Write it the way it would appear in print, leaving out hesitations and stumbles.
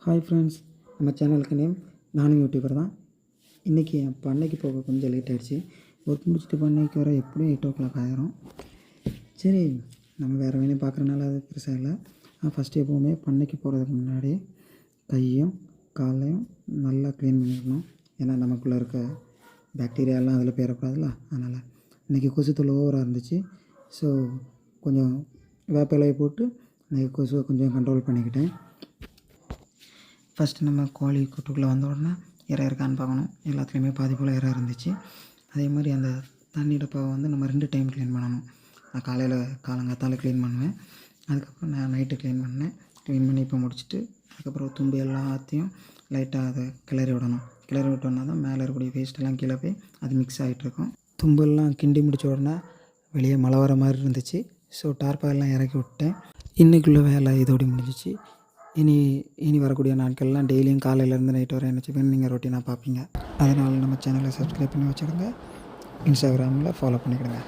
Hi friends, நம்ம சேனலுக்கு name நானும் யூடியூபர் தான். இன்றைக்கி என் பண்ணைக்கு போக கொஞ்சம் லேட் ஆகிடுச்சு. ஒர்க் முடிச்சுட்டு பண்ணைக்கு வர எப்படியும் 8 o'clock ஆகிரும். சரி, நம்ம வேறு வேலையும் பார்க்குறனால அது பெருசாக இல்லை. ஃபஸ்ட்டு எப்போவுமே பண்ணைக்கு போகிறதுக்கு முன்னாடி கையும் காலையும் நல்லா க்ளீன் பண்ணிடணும். ஏன்னா நமக்குள்ளே இருக்க பாக்டீரியாலாம் அதில் போயிடக்கூடாதுல்ல. அதனால் இன்றைக்கி கொசுத்தொல்லை ஓவராக இருந்துச்சு. ஸோ கொஞ்சம் வேப்பிலையை போட்டு இன்றைக்கி கொசுவை கொஞ்சம் கண்ட்ரோல் பண்ணிக்கிட்டேன். ஃபஸ்ட்டு நம்ம கோழி கூட்டுக்குள்ளே வந்த உடனே இறை இருக்கான்னு பார்க்கணும். எல்லாத்துலேயுமே பாதி போல் இறை இருந்துச்சு. அதே மாதிரி அந்த தண்ணி டப்பாவை வந்து நம்ம 2 டைம் க்ளீன் பண்ணணும். நான் காலங்காத்தால க்ளீன் பண்ணுவேன். அதுக்கப்புறம் நான் நைட்டு க்ளீன் பண்ணேன். க்ளீன் பண்ணி இப்போ முடிச்சுட்டு அதுக்கப்புறம் தும்பு எல்லாத்தையும் லைட்டாக அதை கிளறி விடணும். கிளறி விட்டோன்னா தான் மேலே இருக்கக்கூடிய வேஸ்ட்டெல்லாம் கீழே போய் அது மிக்ஸ் ஆகிட்ருக்கும். தும்பெல்லாம் கிண்டி முடித்த உடனே வெளியே மழை வர மாதிரி இருந்துச்சு. ஸோ டார்பாயெல்லாம் இறக்கி விட்டேன். இன்றைக்குள்ள வேலை இதோடு முடிஞ்சிச்சு. இனி வரக்கூடிய நாட்கள்லாம் டெய்லியும் காலையிலேருந்து நைட் வரை என்ன செய்வேன் நீங்கள் ரொட்டீனாக பார்ப்பீங்க. அதனால் நம்ம சேனலை சப்ஸ்கிரைப் பண்ணி வச்சுடுங்க. இன்ஸ்டாகிராமில் ஃபாலோ பண்ணிக்கிடுங்க.